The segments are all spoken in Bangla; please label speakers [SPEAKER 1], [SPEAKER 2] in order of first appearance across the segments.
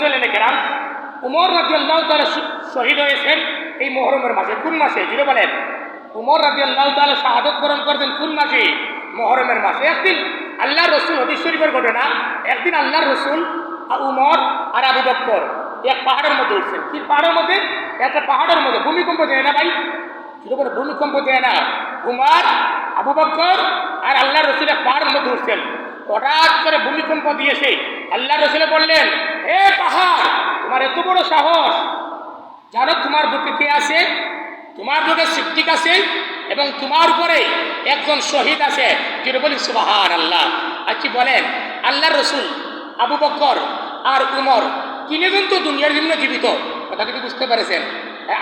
[SPEAKER 1] মুসলিম কেরাম, উমর রাদিয়াল্লাহু তাআলা শহীদ হয়েছেন এই মুহররমের মাসে। কোন মাসে? যিনি বলেন উমর রাদিয়াল্লাহু তাআলা শাহাদাত বরণ করেছেন কোন মাসে? মুহররমের মাসে। একদিন আল্লাহর রাসূল, হাদিস শরীফের ঘটনা, একদিন আল্লাহর রাসূল উমর আর আবু বকর এক পাহাড়ের মধ্যে উঠছেন। কি পাহাড়ের মধ্যে? একটা পাহাড়ের মধ্যে। ভূমিকম্প দেয় না ভাই, শুধু করে ভূমিকম্প দেয় না। উমর, আবু বকর আর আল্লাহর রাসূল এক পাহাড়ের মধ্যে উঠছেন। হঠাৎ করে ভূমিকম্প দিয়েছে। আল্লাহর রাসূল বললেন, হে পাহাড়, তোমার এত বড় সাহস, জানো তোমার বুকে কে আছে? তোমার বুকে সিদ্দিক আছে এবং তোমার উপরে একজন শহীদ আছে। যেটা বলি সুবহানাল্লাহ। আর কি বলেন, আল্লাহর রাসূল, আবু বকর আর উমর তিনজন তো দুনিয়ার জন্য জীবিত। কথা কিন্তু বুঝতে পেরেছেন?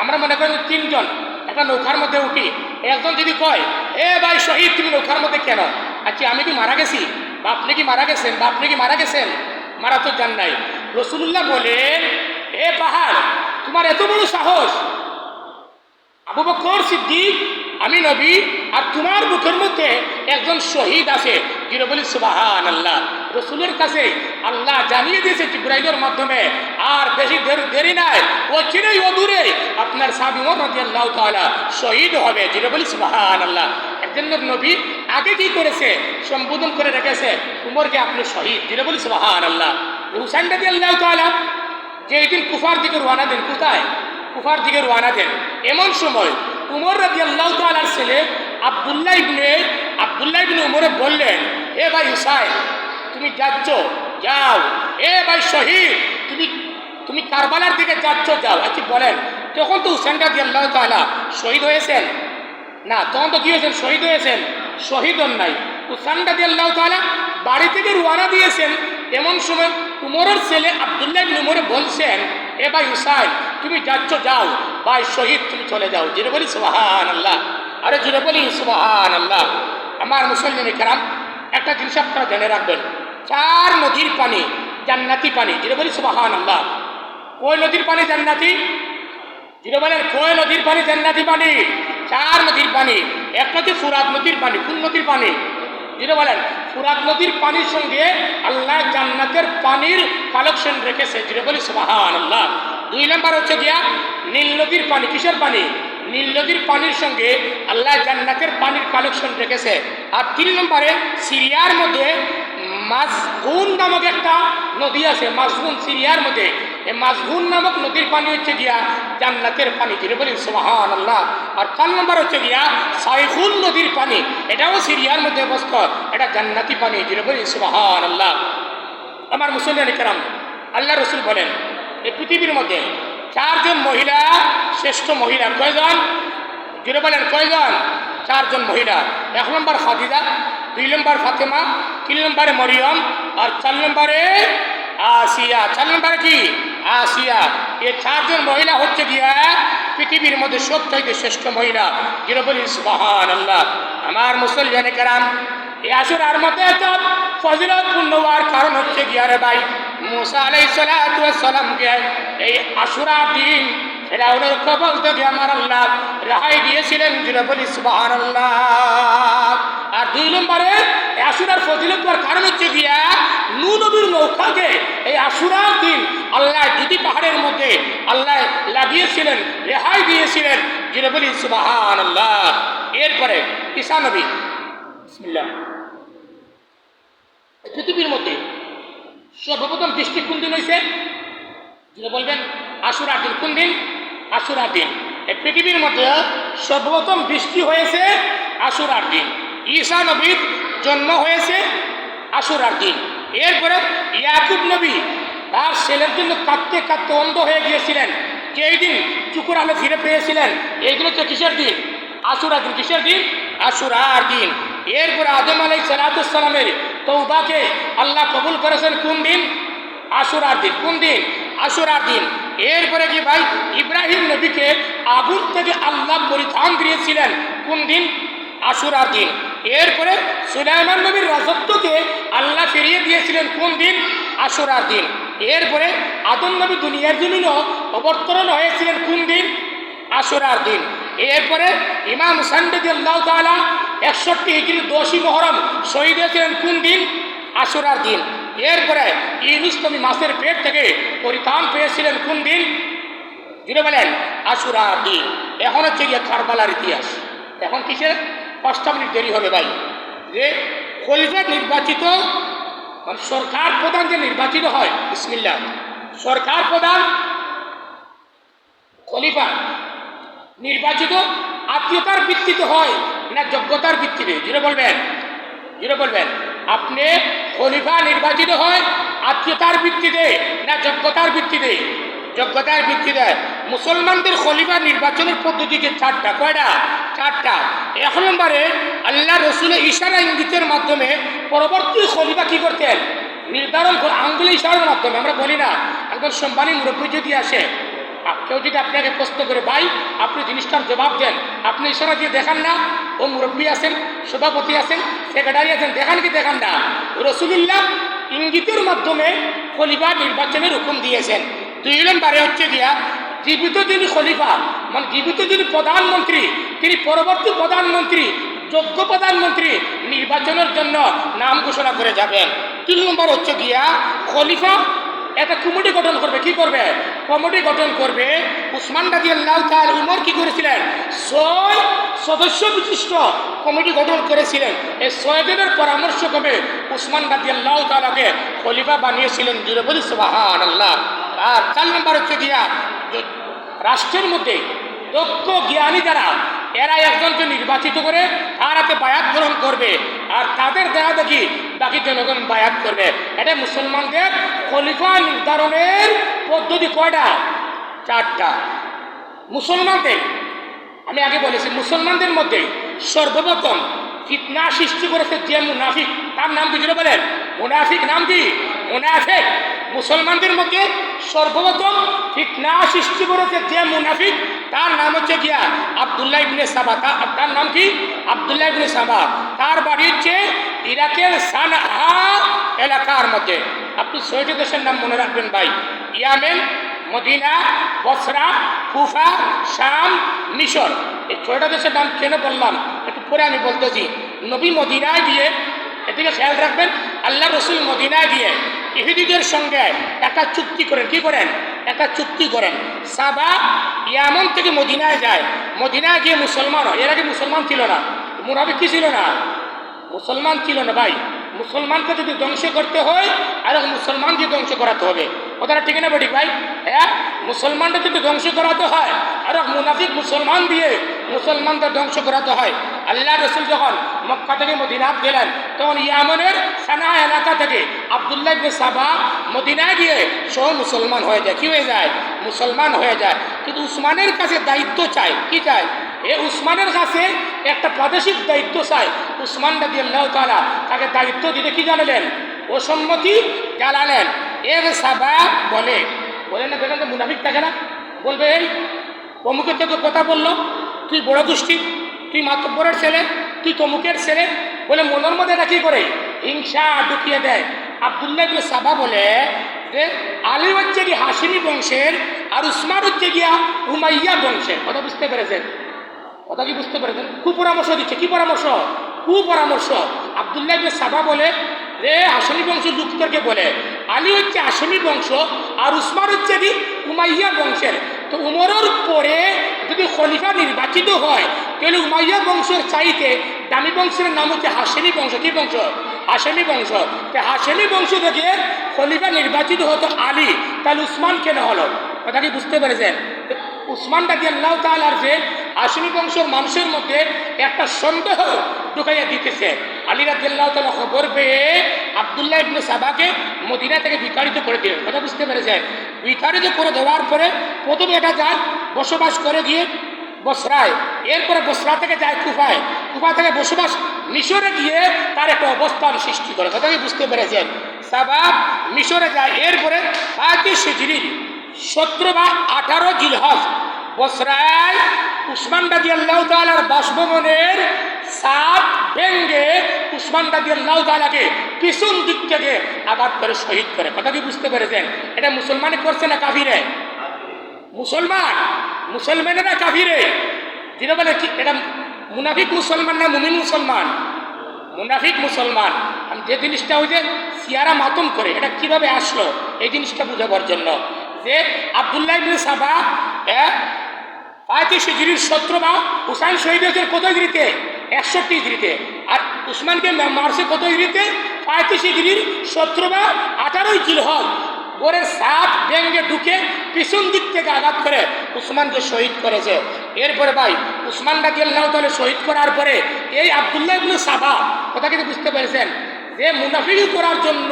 [SPEAKER 1] আমরা মনে করেন তিনজন একটা নৌকার মধ্যে উঠি, একজন যদি কয়, এ ভাই শহীদ, তুমি নৌকার মধ্যে কেন? আচ্ছা, আমি কি মারা গেছি? বা আপনি কি মারা গেছেন? বা আপনি কি মারা গেছেন? মারা তো যান নাই। রাসূলুল্লাহ বলেন, এ পাহাড়, তোমার এত বড় সাহস, আবু বকর সিদ্দিক, আমি নবী, আর তোমার বুকের মধ্যে একজন শহীদ আছে। যিনি বলি সুবহানাল্লাহ। রাসূলের কাছে আল্লাহ জানিয়ে দিয়েছে জিবরাইলের মাধ্যমে, আর বেশি দেরি নাই, ও চিরেই অদূরে আপনার সাহাবী ওমর রাদিয়াল্লাহু তাআলা শহীদ হবে। যিনি বলি সুবহানাল্লাহ। একজন নবী আগে কি করেছে? সম্বোধন করে রেখেছে, উমরকে আপনি শহীদ। যিনি বলি সুবহানাল্লাহ। হুসাইন রাদিয়াল্লাহু তাআলা যেই দিন কুফার দিকে রওনা দেন, কোথায়? কুফার দিকে রওনা দেন। এমন সময় উমর রাদিয়াল্লাহু তাআলার ছেলে আব্দুল্লাহ ইবনে উমরে বললেন, এ ভাই হুসাইন, তুমি যাচ্ছ, যাও। এ ভাই শহীদ, তুমি কারবালার দিকে যাচ্ছ, যাও। আচ্ছা বলেন, তখন তো হুসাইন রাদিয়াল্লাহু তাআলা শহীদ হয়েছেন না? তখন তো কি হয়েছেন? শহীদ হয়েছেন? শহীদ হন নাই। হুসাইন রাদিয়াল্লাহু তাআলা বাড়ি থেকে রওনা দিয়েছেন। এমন সময় উমরের ছেলে আব্দুল্লাহ ইবনে উমর বলছেন, এ ভাই হুসাইন, তুমি যাচ্ছ, যাও। ভাই শহীদ, তুমি চলে যাও। যিনি বলি সুবহানাল্লাহ। আরে যিনি বলি সুবহানাল্লাহ। আমার মুসলিম কেরাম, একটা জিনিস আপনারা জেনে রাখবেন, 4 নদীর পানি জান্নাতি পানি। যিনি বলি সুবহানাল্লাহ। কয় নদীর পানি জান্নাতি? যিনি বলেন কয় নদীর পানি জান্নাতি পানি? 4 নদীর পানি। একটা হচ্ছে ফুরাত নদীর পানি। কোন নদীর পানি? যেটা বলেন ফুরাত নদীর পানির সঙ্গে আল্লাহ জান্নাতের পানির কালেকশন রেখেছে। যেটা বলি সুবহানাল্লাহ। 2 নম্বর হচ্ছে গিয়া নীল নদীর পানি। কিসের পানি? নীল নদীর পানির সঙ্গে আল্লাহ জান্নাতের পানির কালেকশন রেখেছে। আর 3 নম্বরে সিরিয়ার মধ্যে মাজগুন নামক একটা নদী আছে। মাজগুন সিরিয়ার মধ্যে, এই মাজগুন নামক নদীর পানি হচ্ছে গিয়া জান্নাতের পানি। যেটা বলি সুবহানাল্লাহ। আর 4 নম্বর হচ্ছে গিয়া সাইখুন নদীর পানি। এটাও সিরিয়ার মধ্যে অবস্থিত, এটা জান্নাতি পানি। যেটা বলি সুবহানাল্লাহ। আমার মুসলমান কেরাম, আল্লাহ রাসূল বলেন, এই পৃথিবীর মধ্যে 4 জন মহিলা শ্রেষ্ঠ মহিলা। কয়জন? যেটা বলেন কয়জন? 4 জন মহিলা। 1 নম্বর খাদিজা, 2 নম্বর ফাতেমা, 3 নম্বরে মরিয়ম, আর 4 নম্বরে আসিয়া। 4 নম্বরে কি? আসিয়া। এই 4 জন মহিলা হচ্ছে গিয়া পৃথিবীর মধ্যে সবচাইতে শ্রেষ্ঠ মহিলা। যেটা বলি সুবহানাল্লাহ। আমার মুসলমান কেরাম, এই আশুরার মধ্যে একটা ফজিলতপূর্ণ হওয়ার কারণ হচ্ছে গিয়া রে ভাই, মুসা আলাইহিস সালাতু ওয়াস সালামকে এই আশুরা দিন ফিরআউনের কবল থেকে আমার আল্লাহ রেহাই দিয়েছিলেন। যেটা বলি সুবহানাল্লাহ। আর 2 নম্বরে আশুরার ফজিলত হওয়ার কারণ হচ্ছে গিয়া নূহ নবীর নৌকাকে এই আশুরার দিন আল্লাহ দুটি পাহাড়ের মধ্যে আল্লাহ লাগিয়েছিলেন, রেহাই দিয়েছিলেন। যেটা বলি সুবহানাল্লাহ। এরপরে ঈসা নবী, বিসমিল্লাহ, পৃথিবীর মধ্যে সর্বপ্রথম বৃষ্টি কোন দিন হয়েছে? যেটা বলবেন আশুরার দিন। কোন দিন? আশুরার দিন। এই পৃথিবীর মধ্যে সর্বপ্রথম বৃষ্টি হয়েছে আশুরার দিন। ঈসা নবীর জন্ম হয়েছে আশুরার দিন। এরপরে ইয়াকুব নবী তার ছেলের জন্য কাঁদতে কাঁদতে অন্ধ হয়ে গিয়েছিলেন, যেই দিন চুকুর আলো ফিরে পেয়েছিলেন। এইগুলো তো কিসের দিন? আশুরার দিন। কিসের দিন? আশুরার দিন। এরপরে আদম আলাইহিস সালামের তওবাকে আল্লাহ কবুল করেছেন কোন দিন? আশুরার দিন। কোন দিন? আশুরার দিন। এরপরে কি ভাই, ইব্রাহিম নবীকে আগুন থেকে আল্লাহ পরিত্রাণ দিয়েছিলেন কোন দিন? আশুরার দিন। এরপরে সুলাইমান নবীর রাজত্বকে আল্লাহ ফিরিয়ে দিয়েছিলেন কোন দিন? আশুরার দিন। এরপরে আদম নবী দুনিয়ার জমিন অবতরণ হয়েছিলেন কোন দিন? আশুরার দিন। এরপরে ইমাম হুসাইন রাদিয়াল্লাহু তাআলা 61 হিজরি 10ই মুহররম শহীদ হয়েছিলেন কোন দিন? আশুরার দিন। এরপরে ইউনুস নবী মাছের পেট থেকে পরিত্রাণ পেয়েছিলেন কোন দিন? জুড়ে বলেন, আশুরার দিন। এখন হচ্ছে গিয়ে কারবালার ইতিহাস। এখন কিসের? 5টা মিনিট দেরি হবে ভাই। যে খলিফা নির্বাচিত, মানে সরকার প্রধান যে নির্বাচিত হয়, বিসমিল্লাহ, সরকার প্রধান খলিফা নির্বাচিত আত্মীয়তার ভিত্তিতে হয় না যোগ্যতার ভিত্তিতে? জুড়ে বলবেন, জুড়ে বলবেন। আপনি খলিফা নির্বাচিত হয় আত্মীয়তার ভিত্তিতে না যোগ্যতার ভিত্তিতে? যোগ্যতার ভিত্তিতে। মুসলমানদের খলিফা নির্বাচনের পদ্ধতি যে 4টা, কয়টা? 4টা। 1 নম্বরে আল্লাহ রসুলের ইশারা ইঙ্গিতের মাধ্যমে পরবর্তী খলিফা কি করতেন? নির্ধারণ করে, আঙ্গুলি ইশারার মাধ্যমে। আমরা বলি না, একজন সম্মানী মুরব্বী যদি আসে, কেউ যদি আপনাকে প্রশ্ন করে, ভাই আপনি জিনিসটার জবাব দেন, আপনি ইশারা দিয়ে দেখান না? ও মুরব্বী আছেন, সভাপতি আছেন, সেক্রেটারি আছেন, দেখান কি দেখান না? রসুলুল্লাহ ইঙ্গিতের মাধ্যমে খলিফা নির্বাচনের হুকুম দিয়েছেন। 2 নম্বরে হচ্ছে গিয়া জীবিত যিনি খলিফা, মানে জীবিত যিনি প্রধানমন্ত্রী, তিনি পরবর্তী প্রধানমন্ত্রী, যোগ্য প্রধানমন্ত্রী নির্বাচনের জন্য নাম ঘোষণা করে যাবেন। 3 নম্বর হচ্ছে গিয়া খলিফা একটা কমিটি গঠন করবে। কি করবে? কমিটি গঠন করবে। উসমান রাদিয়াল্লাহু তাআলা উমর কি করেছিলেন? 6 সদস্য বিশিষ্ট কমিটি গঠন করেছিলেন। এই 6 জনের পরামর্শ ক্রমে উসমান রাদিয়াল্লাহু তাআলাকে খলিফা বানিয়েছিলেন। জুড়ে বলি সুবহানাল্লাহ। আর 4 নম্বর হচ্ছে গিয়া রাষ্ট্রের মধ্যে দক্ষ জ্ঞানী যারা, এরা একজনকে নির্বাচিত করে তার হাতে বায়াত গ্রহণ করবে, আর তাদের দেখা দেখি বাকি জনগণ বায়াত করবে। এটা মুসলমানদের খলিফা নির্ধারণের পদ্ধতি। কয়টা? 4টা। মুসলমানদের, আমি আগে বলেছি, মুসলমানদের মধ্যে সর্বপ্রথম ফিতনা সৃষ্টি করেছে যে মুনাফিক, তার নাম কি জুড়ে বলেন? মুনাফিক। নাম কি? মুনাফিক। মুসলমানদের মধ্যে সর্বপ্রথম ফিতনা সৃষ্টি করেছে যে মুনাফিক, তার নাম হচ্ছে গিয়া আব্দুল্লাহ ইবনে সাবা। তার নাম কি? আব্দুল্লাহ ইবনে সাবা। তার বাড়ি হচ্ছে ইরাকের সানআ এলাকার মধ্যে। আপনি 6টি দেশের নাম মনে রাখবেন ভাই: ইয়ামেন, মদিনা, বসরা, কুফা, শাম, মিশর। এই 6টা দেশের নাম কেন বললাম একটু পরে আমি বলতেছি। নবী মদিনায় গিয়ে, এদিকে খেয়াল রাখবেন, আল্লাহ রসুল মদিনায় গিয়ে ইহুদিদের সঙ্গে একটা চুক্তি করেন। কি করেন? একটা চুক্তি করেন। সাবা ইয়ামন থেকে মদিনায় যায়, মদিনায় গিয়ে মুসলমান হয়। এর আগে মুসলমান ছিল না, মুনাফিক কি ছিল না? মুসলমান ছিল না ভাই। মুসলমানকে যদি ধ্বংস করতে হয়, আর মুসলমান দিয়ে ধ্বংস করাতে হবে। কথাটা ঠিক না ঠিক ভাই? হ্যাঁ, মুসলমানটা যদি ধ্বংস করাতে হয়, আর মুনাফিক মুসলমান দিয়ে মুসলমানদের ধ্বংস করাতে হয়। আল্লাহ রসুল যখন মক্কা থেকে মদিনাত গেলেন, তখন ইয়ামনের সানা এলাকা থেকে আব্দুল্লাহ ইবনে সাবা মদিনায় গিয়ে সব মুসলমান হয়ে যায়। কি হয়ে যায়? মুসলমান হয়ে যায়। কিন্তু উসমানের কাছে দায়িত্ব চায়। কি চায়? এ উসমানের কাছে একটা প্রাদেশিক দায়িত্ব চায়। উসমান রাদিয়াল্লাহু তাআলা তাকে দায়িত্ব দিতে কি জানালেন? অসম্মতি জানালেন। এর সাবা বলে না, দেখেন তো মুনাফিক থাকে না, বলবে এই অমুকের থেকে কথা বললো, তুই বড় গোষ্ঠী, তুই মাতব্বরের ছেলে, তুই তমুকের ছেলে, বলে মনের মধ্যে এটা কি করে? হিংসা ঢুকিয়ে দেয়। আব্দুল্লাহ ইবনে সাবা বলে যে আলী হচ্ছে কি হাশিমি বংশের, আর উসমান হচ্ছে গিয়া উমাইয়া বংশের। কথা বুঝতে পেরেছেন? কথা কি বুঝতে পেরেছেন? কুপরামর্শ দিচ্ছে। কি পরামর্শ? কুপরামর্শ। আব্দুল্লাহ ইবনে সাবা বলে রে হাশিমি বংশের লোকদেরকে বলে আলী হচ্ছে হাশিমি বংশ, আর উসমান হচ্ছে কি উমাইয়া বংশের। তো উমরের পরে যদি খলিফা নির্বাচিত হয়, তাহলে উমাইয়া বংশের চাইতে দামি বংশের নাম হচ্ছে হাশিমি বংশ। কি বংশ? হাশিমি বংশ। হাশিমি বংশ থেকে খলিফা নির্বাচিত হতো আলী, তাহলে উসমান কেন হলো? কথা কি বুঝতে পেরেছেন? উসমান রাদিয়াল্লাহু তাআলার যে হাশিমি বংশের মানুষের মধ্যে একটা সন্দেহ ঢুকাইয়া দিতেছে। আলী রাদিয়াল্লাহু তাআলা খবর পেয়ে আব্দুল্লাহ ইবনে সাবাকে মদিনা থেকে বিতাড়িত করে দিলেন। কথা বুঝতে পেরেছেন? বিতাড়িত করে দেওয়ার পরে প্রথমে এটা যায় বসবাস করে গিয়ে বসরায়, এরপরে বসরা থেকে যায় কুফায়, কুফা থেকে বসবাস মিশরে গিয়ে তার একটা অবস্থান সৃষ্টি করে। কথা কি বুঝতে পেরেছেন? সাবা মিশরে যায়, এরপরে 5 হিজরি 17 বা 18 জিলহজ বসরায় উসমান রাদিয়াল্লাহু তাআলার বাসভবনের ছাদ ভেঙে উসমান রাদিয়াল্লাহু তাআলাকে পিছন দিক থেকে আঘাত করে শহীদ করে। কথা কি বুঝতে পেরেছেন? এটা মুসলমানে করছে না কাফিরে? মুসলমান, মুসলমানেরা কাফিরে। যেটা বলে এটা মুনাফিক মুসলমান না মুমিন মুসলমান? মুনাফিক মুসলমান। যে জিনিসটা ওই যে সিয়ারা মাতুম করে এটা কিভাবে আসলো এই জিনিসটা বোঝাবার জন্য যে আব্দুল্লাহ ইবনে সাবা 35 হিজরির 17 বা হুসাইন শহীদ হয়েছেন কত হিজরিতে 61 হিজরিতে, আর উসমানকে মারছে কত হিজরিতে 35 হিজরির 17 বা 18 জিলহজ। গোরের সাত ব্যঙ্গে ঢুকে পিছন দিক থেকে আঘাত করে উসমানকে শহীদ করেছে। এরপরে ভাই উসমান রাদিয়াল্লাহু তাআলা শহীদ করার পরে এই আব্দুল্লাহ ইবনে সাবা কথা কিন্তু বুঝতে পেরেছেন যে মুনাফিকি করার জন্য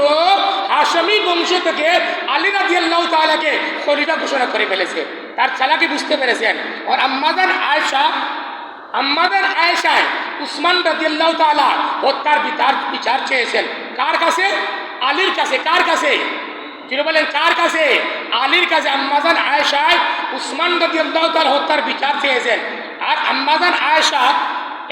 [SPEAKER 1] হাশমি বংশ থেকে আলী রাদিয়াল্লাহু তাআলাকে খলিফা ঘোষণা করে ফেলেছে। তার চালাকি বুঝতে পেরেছেন। আর আম্মাজান আয়েশা উসমান রাদিয়াল্লাহু তাআলা হত্যার বিচার চেয়েছেন কার কাছে? আলীর কাছে। কার কাছে? যিনি বলেন কার কাছে? আলীর কাছে। আম্মাজান আয়েশা উসমান রাদিয়াল্লাহু তাআলা হত্যার বিচার চেয়েছেন। আর আম্মাজান আয়েশা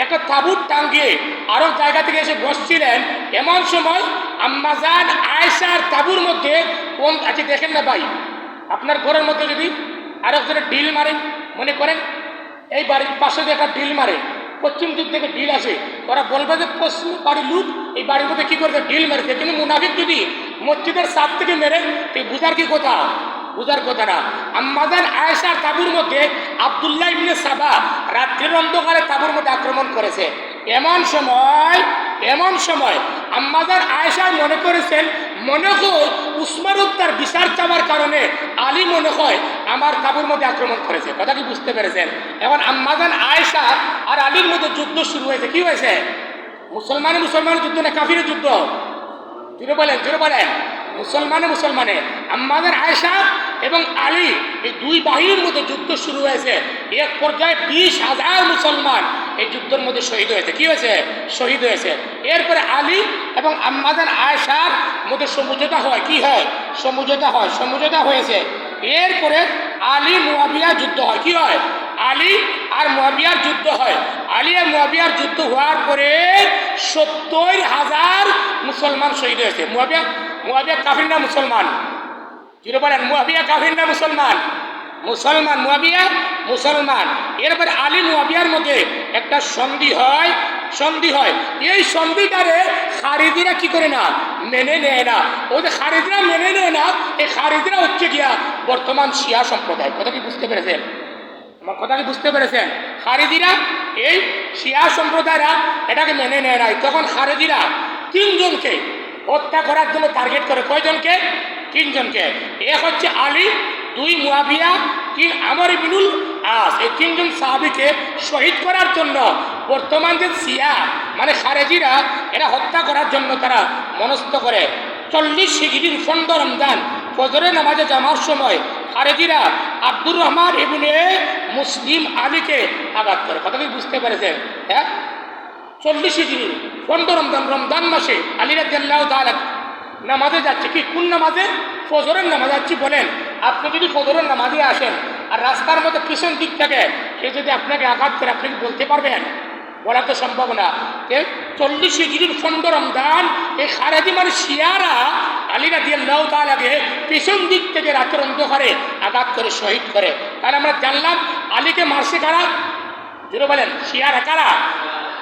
[SPEAKER 1] একটা তাবুত টাঙ্গিয়ে আরো জায়গা থেকে এসে বসছিলেন। এমন সময় আম্মাজান আয়েশার তাবুর মধ্যে কোন আছে দেখেন না ভাই, আপনার ঘরের মধ্যে যদি আরেকজনের ডিল মারে, মনে করেন এই বাড়ির পাশে যে একটা ডিল মারে, পশ্চিম দিক থেকে ডিল আসে, ওরা বলবে যে পশ্চিম বাড়ির লোক এই বাড়ির মধ্যে কী করবে ডিল মারছে। কিন্তু মুনাফিক যদি মসজিদের সাত থেকে মেরে বুঝার কি কথা? বুঝার কথা না। আম্মাজান আয়েশার তাবুর মধ্যে আব্দুল্লাহ ইবনে সাবা রাত্রির অন্ধকারে তাবুর মধ্যে আক্রমণ করেছে। এমন সময় আম্মাজান আয়েশা মনে করেছেন মনে হয় উসমান তার বিচার চাওয়ার কারণে আলী মনে হয় আমার তাবুর মধ্যে আক্রমণ করেছে। কথা কি বুঝতে পেরেছেন? এখন আম্মাজান আয়েশা আর আলীর মধ্যে যুদ্ধ শুরু হয়েছে। কি হয়েছে? মুসলমানের যুদ্ধ না কাফিরের যুদ্ধ? জুড়ে বলেন মুসলমানে। আম্মাজান আয়েশা এবং আলী এই দুই বাহিনীর মধ্যে যুদ্ধ শুরু হয়েছে। এক পর্যায়ে 20,000 মুসলমান এই যুদ্ধের মধ্যে শহীদ হয়েছে। কি হয়েছে? শহীদ হয়েছে। এরপরে আলী এবং আম্মাজান আয়েশার মধ্যে সমঝোতা হয়। কি হয়? সমঝোতা হয়েছে। এরপরে আলী মুয়াবিয়া যুদ্ধ হয়। কি হয়? আলী আর মুয়াবিয়ার যুদ্ধ হয়। আলী আর মুয়াবিয়ার যুদ্ধ হওয়ার পরে 70,000 মুসলমান শহীদ হয়েছে। মুয়াবিয়া কাফির না মুসলমান? যিনি বলেন মুয়াবিয়া কাফির না মুসলমান? মুসলমান। এরপরে আলী মুয়াবিয়ার মধ্যে একটা সন্ধি হয়। এই সন্ধিটারে খারিজিরা কি করে না? মেনে নেয় না। ওই যে খারিজরা মেনে নেয় না, এই খারিজরা হচ্ছে গিয়া বর্তমান শিয়া সম্প্রদায়। কথা কি বুঝতে পেরেছেন? আমার কথা কি বুঝতে পেরেছেন? খারিজিরা এই শিয়া সম্প্রদায়রা এটাকে মেনে নেয় নাই। তখন খারিজিরা 3 জনকে হত্যা করার জন্য টার্গেট করে। কয়জনকে? 3 জনকে। এক হচ্ছে আলী, 2 মুয়াবিয়া, 3 আমর ইবনুল আস। এই 3 জন সাহাবীকে শহীদ করার জন্য বর্তমান যে শিয়া মানে খারেজিরা এরা হত্যা করার জন্য তারা মনস্থ করে। 40 হিজরির 15 রমজান ফজরের নামাজে জামার সময় খারেজিরা আব্দুর রহমান ইবনে মুসলিম আলীকে আঘাত করে। কথা কি বুঝতে পেরেছেন? 40 হিজরি 15 রমজান মাসে আলী রাদিয়াল্লাহু তাআলা নামাজে যাচ্ছে। কি কোন নামাজে? ফজরের নামাজ যাচ্ছি। বলেন আপনি যদি ফজরের নামাজে আসেন আর রাস্তার মধ্যে পিছন দিক থেকে সে যদি আপনাকে আঘাত করে, আপনি কি বলতে পারবেন? বলা তো সম্ভব না। 40 হিজরির 15 রমজান এই খারেজি মানে শিয়ারা আলী রাদিয়াল্লাহু তাআলাকে পিছন দিক থেকে রাতের অন্ধকারে আঘাত করে শহীদ করে। তাহলে আমরা জানলাম আলীকে মারছে কারা? যিনি বলেন শিয়ারা। কারা?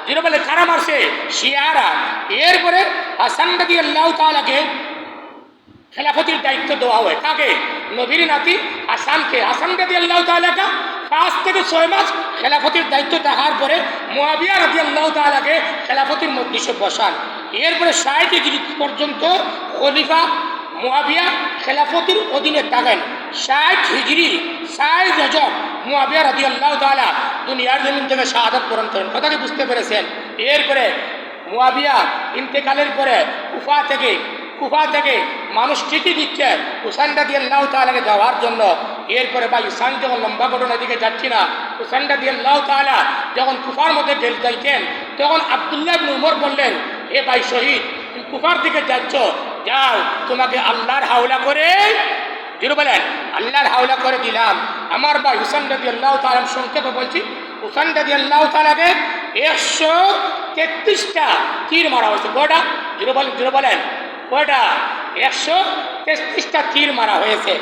[SPEAKER 1] যিনি বলেন কারা মারছে? শিয়ারা। এরপরে হাসান রাদিয়াল্লাহু তাআলাকে খেলাফতির দায়িত্ব দেওয়া হয়। কাকে? নবীর নাতি হাসানকে। হাসান রাদিয়াল্লাহু তাআলাকে 5 থেকে 6 মাস খেলাফতির দায়িত্ব দেওয়ার পরে মুয়াবিয়া রাদিয়াল্লাহু তাআলাকে খেলাফতির মজলিসে বসান। এরপরে 60 হিজরি পর্যন্ত খলিফা মুয়াবিয়া খেলাফতির অধীনে থাকেন। 60 হিজরি 60 রজব মুয়াবিয়া রাদিয়াল্লাহু তাআলা দুনিয়ার জমিন থেকে শাহাদাত বরণ করেন। কথা কি বুঝতে পেরেছেন? এরপরে মুয়াবিয়া ইন্তেকালের পরে কুফা থেকে মানুষ চিঠি দিচ্ছে হুসাইন রাদিয়াল্লাহু তাআলাকে যাওয়ার জন্য। এরপরে ভাই হুসাইন যখন লম্বা ঘটনার দিকে যাচ্ছি না, হুসাইন রাদিয়াল্লাহু তাআলা যখন কুফার মধ্যে যাইতেন তখন আব্দুল্লাহ ইবনে উমর বললেন, এ ভাই শহীদ তুমি কুফার দিকে যাচ্ছ, যাও তোমাকে আল্লাহর হাওলা করে যিনি বলেন আল্লাহর হাওলা করে দিলাম। আমার ভাই হুসাইন রাদিয়াল্লাহু তাআলা সংক্ষেপে বলছি, হুসাইন রাদিয়াল্লাহু তাআলাকে 133টা তীর মারা হয়েছে। কয়টা? যিনি বলেন কয়টা? 133টা তীর মারা হয়েছে।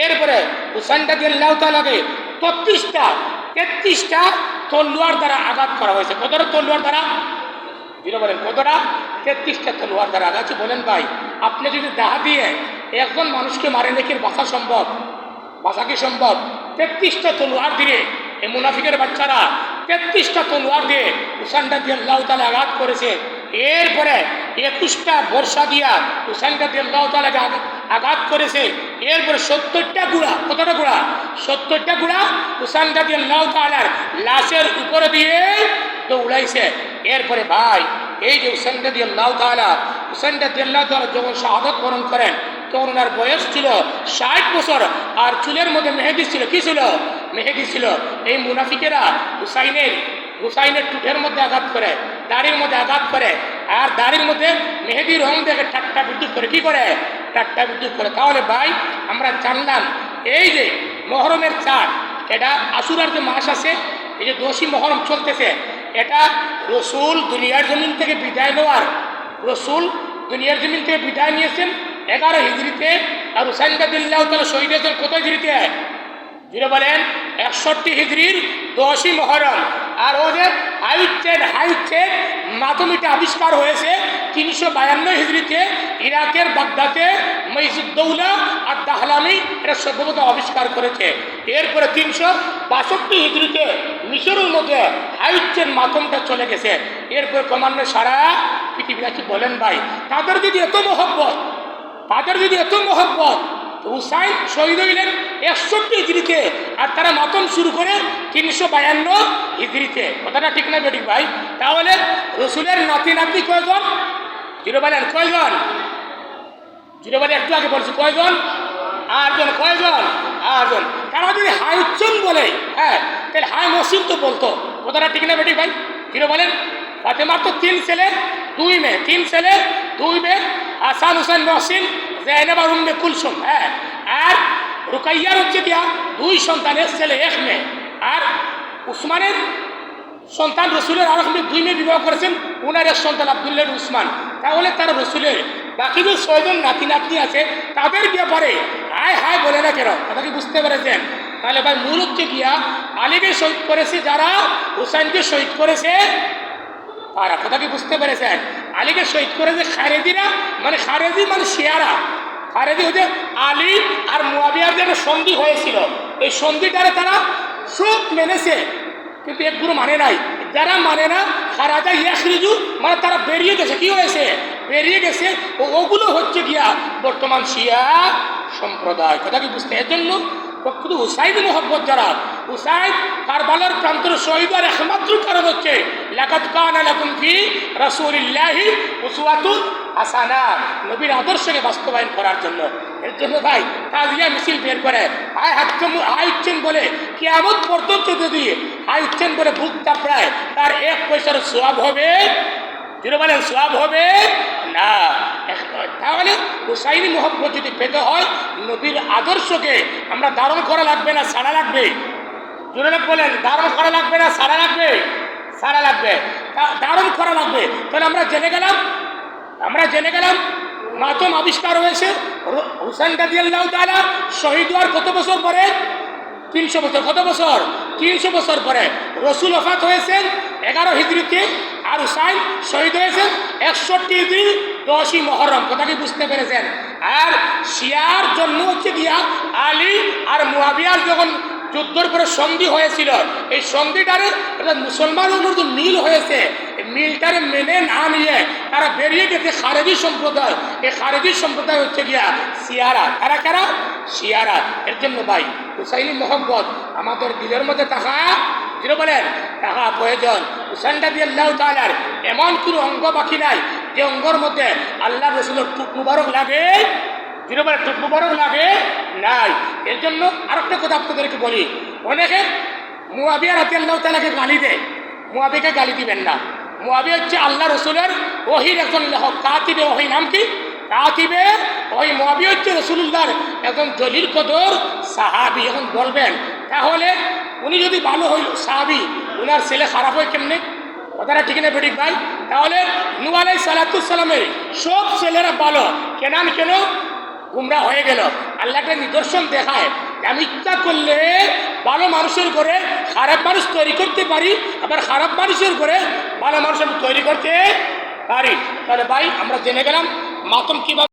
[SPEAKER 1] এরপরে হুসাইন রাদিয়াল্লাহু তাআলাকে 33টা তলোয়ার দ্বারা আঘাত করা হয়েছে। কতটা তলোয়ার দ্বারা? যিনি বলেন কতটা? 33টা তলোয়ার দ্বারা আঘাত। বলেন ভাই, আপনি যদি দাহা দিয়ে একজন মানুষকে মারে নাকি বাঁচা সম্ভব? বাঁচা কি সম্ভব? 33টা তলোয়ার দিয়ে এই মুনাফিকের বাচ্চারা 33টা তলোয়ার দিয়ে হুসাইন রাদিয়াল্লাহু তাআলা আঘাত করেছে। এরপরে 21টা বর্ষা দিয়া হুসাইন রাদিয়াল্লাহু তাআলাকে আঘাত করেছে। এরপরে 70টা গুড়া, কতটা গুড়া? 70টা গুড়া হুসাইন রাদিয়াল্লাহু তাআলার লাশের উপরে দিয়ে দৌড়াইছে। এরপরে ভাই, এই যে হুসাইন রাদিয়াল্লাহু তাআলা যখন শাহাদাত বরণ করেন তখন ওনার বয়স ছিল 60 বছর, আর চুলের মধ্যে মেহেদি ছিল। কি ছিল? মেহেদি ছিল। এই মুনাফিকেরা হুসাইনের টুটের মধ্যে আঘাত করে, দাড়ির মধ্যে আঘাত করে, আর দাড়ির মধ্যে মেহেদির রং দেখে ঠাট্টা বিদ্যুৎ করে। কি করে? ঠাট্টা বিদ্যুৎ করে। তাহলে ভাই, আমরা জানলাম এই যে মহরমের চাঁদ, এটা আশুরার যে মাস আছে, এই যে 10ই মহরম চলতেছে, এটা রসুল দুনিয়ার জমিন থেকে বিদায় নেওয়ার, রসুল দুনিয়ার জমিন থেকে বিদায় নিয়েছেন 11 হিজরিতে, আর হুসাইন রাদিয়াল্লাহু তাআলা শহীদ হয়েছেন কত হিজরিতে? যিনি বলেন 61 হিজরির 10ই মহরম। আর ওদের হাইট মাধ্যমিকটা আবিষ্কার হয়েছে 352 হিজরিতে ইরাকের বাগদাদে মসজিদউদ্দৌলা আর দাহলামি এটা সর্বপ্রথম আবিষ্কার করেছে। এরপরে 362 হিজরিতে মিশরের মধ্যে হাইটের মাধ্যমটা চলে গেছে। এরপরে ক্রমান্বয়ে সারা পৃথিবীটা। কি বলেন ভাই, তাদের যদি এত মহব্বত, হুসাইন শহীদ হইলেন 61 হিজরিতে, আর তারা মাতম শুরু করে 352 হিজরিতে। কথাটা ঠিক না বেঠিক ভাই? তাহলে রসুলের নাতি নাতনি কয়জন? জিরো বলেন কয়জন? জিরো বলে একটু আগে বলছি কয়জন? 8 জন। কয়জন? 8 জন। তারা যদি হাই উচ্চন বলে, হ্যাঁ, তাহলে হাই মসজিদ তো বলতো। কথাটা ঠিক না বেঠিক ভাই? জিরো বলেন। ফাতেমার তো 3 ছেলে 2 মেয়ে, 3 ছেলে 2 মেয়ে, হাসান হুসাইন মহসিন জাইনাব আর উম্মে কুলসুম। হ্যাঁ, আর রুকাইয়ার হচ্ছে কিয়া 2 সন্তানের ছেলে 1 মেয়ে, আর উসমানের সন্তান রসুলের আর 2 মেয়ে বিবাহ করেছেন, ওনার 1 সন্তান আব্দুল্লাহ উসমান। তাহলে তারা রসুলের বাকি যে 6 জন নাতি নাতনি আছে তাদের ব্যাপারে হায় বলে না কেন? কথা কি বুঝতে পেরেছেন? তাহলে ভাই, মূল হচ্ছে গিয়া আলীকে শহীদ করেছে যারা, হুসাইনকে শহীদ করেছে তারা। কথা কি বুঝতে পেরেছেন? আলীকে শহীদ করেছে খারেজিরা, মানে খারেজি মানে শিয়ারা। খারেজি হচ্ছে আলী আর মুয়াবিয়ার যে সন্ধি হয়েছিল, এই সন্ধিটারে তারা সব মেনেছে, কিন্তু একগুলো মানে নাই। যারা মানে না, খারাজা ইয়াসরিজু মানে তারা বেরিয়ে গেছে। কি হয়েছে? বেরিয়ে গেছে। ওগুলো হচ্ছে গিয়া বর্তমান শিয়া সম্প্রদায়। কথা কি বুঝতে? এর জন্য শুধু হুসাইন মোহাম্মদ যারা, হুসাইন কারবালার প্রান্তর শহীদ, আর একমাত্র কারণ হচ্ছে লাকাদ কানা লাকুম ফি রাসূলিল্লাহি উসওয়াতুন হাসানা, নবীর আদর্শকে বাস্তবায়ন করার জন্য। এর জন্য ভাই, তাজিয়া মিছিল বের করে হাই উচ্ছেন বলে কিয়ামত পর্যন্ত যদি হাই উচ্ছেন বলে বুক চাপড়ায়, তার 1 পয়সার সওয়াব হবে? যিনি বলেন সওয়াব হবে না। তাহলে হুসাইনি মোহাম্মদ যদি পেতে হয়, নবীর আদর্শকে আমরা ধারণ করা লাগবে না ছাড়া লাগবে? জোরে বলেন, ধারণ করা লাগবে না ছাড়া লাগবে? ছাড়া লাগবে, ধারণ করা লাগবে। তাহলে আমরা জেনে গেলাম মাতম আবিষ্কার হয়েছে হুসাইন রাদিয়াল্লাহু তাআলা শহীদ হওয়ার কত বছর পরে? 300 বছর। কত বছর? 300 বছর পরে। রসুল ওফাত হয়েছেন 11 হিজরিতে, আর হুসাইন শহীদ হয়েছেন 61 হিজরি 10ই মহরম। কথা কি বুঝতে পেরেছেন? আর শিয়ার জন্ম হচ্ছে গিয়া আলী আর মুয়াবিয়ার যখন যুদ্ধের পরে সন্ধি হয়েছিল, এই সন্ধিটারে মুসলমানের মধ্যে মিল হয়েছে, মিলটারে মেনে না নিয়ে তারা বেরিয়ে গেছে খারেজি সম্প্রদায়। এই খারেজি সম্প্রদায় হচ্ছে গিয়া শিয়ারা। কারা কারা? শিয়ারা। এর জন্য ভাই, হুসাইনি মোহাম্মদ আমাদের দিলের মধ্যে থাকা, যেটা বলেন থাকা প্রয়োজন। হুসাইন রাদিয়াল্লাহু তাআলার এমন কোনো অঙ্গ বাকি নাই যে অঙ্গর মধ্যে আল্লাহ রসুলের টুক মুবারক লাগে, যেটা বলে টুক মুবারক লাগে নাই। এর জন্য আরেকটা কথা আপনাদেরকে বলি, অনেকে মুয়াবিয়া রাদিয়াল্লাহু তাআলাকে গালি দেয়। মুয়াবিয়াকে গালি দিবেন না। মুয়াবিয়া হচ্ছে আল্লাহ রসুলের ওহীর একজন লেখক, কাতিবে ওহী। নাম কি? কাতিবে ওহী। মুয়াবিয়া হচ্ছে রসুলুল্লাহর একজন জলিল কদর সাহাবী। এখন বলবেন, তাহলে উনি যদি ভালো হইল সাহাবী, উনার ছেলে খারাপ হয় কেমনে? কথাটা ঠিক না বেঠিক ভাই? তাহলে নূহ আলাইহিস সালাতু সালামের সব ছেলেরা ভালো, কেনান কেন গুমরা হয়ে গেল? আল্লাহকে নিদর্শন দেখায় আমি ইচ্ছা করলে ভালো মানুষের করে খারাপ মানুষ তৈরি করতে পারি, আবার খারাপ মানুষের করে ভালো মানুষ আমি তৈরি করতে পারি। তাহলে ভাই আমরা জেনে গেলাম মাতম কিভাবে